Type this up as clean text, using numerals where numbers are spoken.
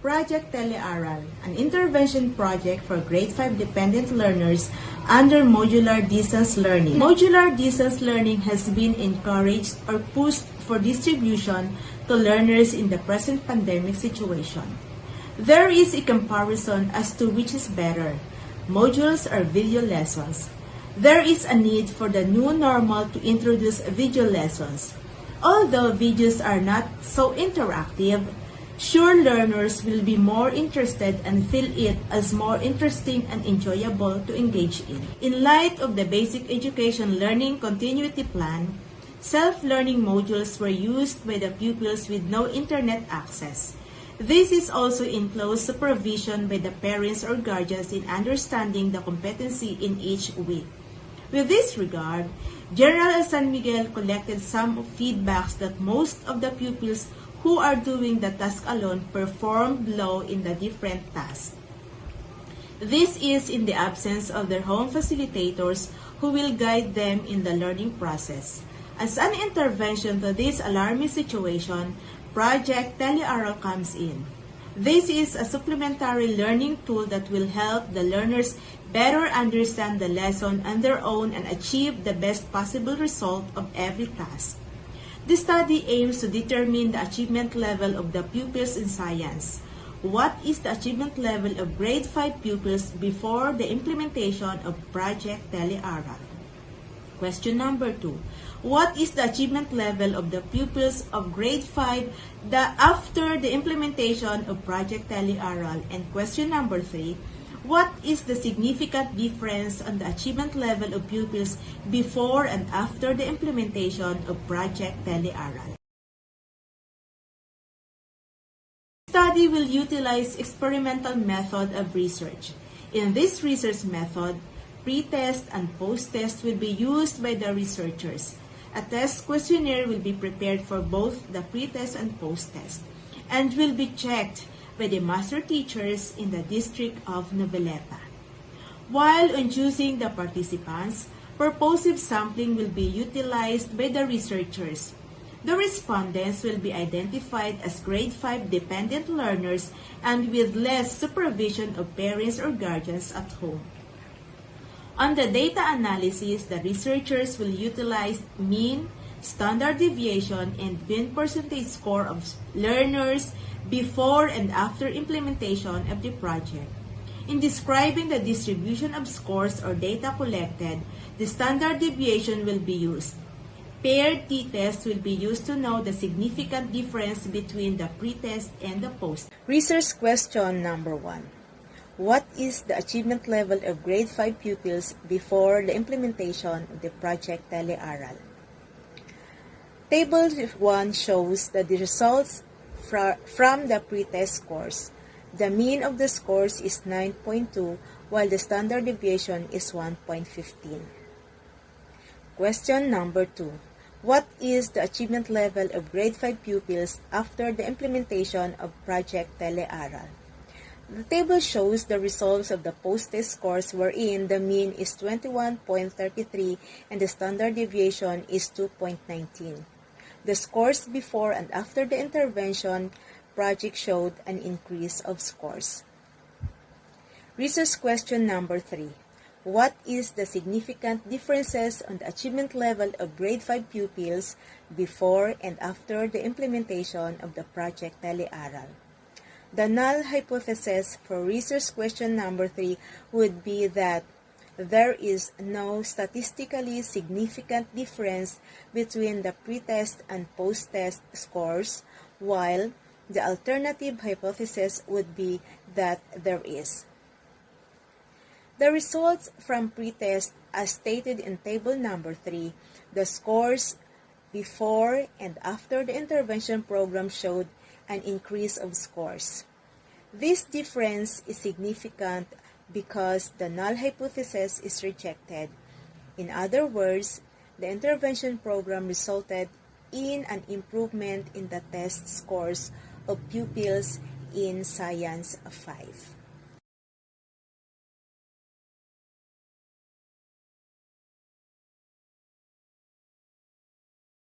Project Tele-Aral, an intervention project for grade 5 dependent learners under modular distance learning. Modular distance learning has been encouraged or pushed for distribution to learners in the present pandemic situation. There is a comparison as to which is better, modules or video lessons. There is a need for the new normal to introduce video lessons. Although videos are not so interactive, sure learners will be more interested and feel it as more interesting and enjoyable to engage in. In light of the Basic Education Learning Continuity Plan, self-learning modules were used by the pupils with no internet access. This is also in close supervision by the parents or guardians in understanding the competency in each week. With this regard, General San Miguel collected some feedbacks that most of the pupils who are doing the task alone performed low in the different tasks. This is in the absence of their home facilitators who will guide them in the learning process. As an intervention to this alarming situation, Project Tele-Aral comes in. This is a supplementary learning tool that will help the learners better understand the lesson on their own and achieve the best possible result of every task. This study aims to determine the achievement level of the pupils in science. What is the achievement level of grade 5 pupils before the implementation of Project Tele-Aral? Question number 2. What is the achievement level of the pupils of grade 5 after the implementation of Project Tele-Aral? And question number 3. What is the significant difference on the achievement level of pupils before and after the implementation of Project Tele-Aral? The study will utilize experimental method of research. In this research method, pretest and post-test will be used by the researchers. A test questionnaire will be prepared for both the pretest and post-test and will be checked by the master teachers in the district of Noveleta. While on choosing the participants, purposive sampling will be utilized by the researchers. The respondents will be identified as grade 5 dependent learners and with less supervision of parents or guardians at home. On the data analysis, the researchers will utilize mean, standard deviation, and mean percentage score of learners before and after implementation of the project. In describing the distribution of scores or data collected, the standard deviation will be used. Paired t-tests will be used to know the significant difference between the pretest and the post. Research question number 1. What is the achievement level of grade 5 pupils before the implementation of the Project Tele-Aral? Table 1 shows that the results from the pretest scores. The mean of the scores is 9.2 while the standard deviation is 1.15. Question number 2. What is the achievement level of grade 5 pupils after the implementation of Project Tele-Aral? The table shows the results of the post-test scores wherein the mean is 21.33 and the standard deviation is 2.19. The scores before and after the intervention project showed an increase of scores. Research question number 3. What is the significant differences on the achievement level of grade 5 pupils before and after the implementation of the Project Tele-Aral? The null hypothesis for research question number 3 would be that there is no statistically significant difference between the pretest and post-test scores, while the alternative hypothesis would be that there is. The results from pretest, as stated in table number 3, the scores before and after the intervention program showed an increase of scores. This difference is significant because the null hypothesis is rejected. In other words, the intervention program resulted in an improvement in the test scores of pupils in Science 5.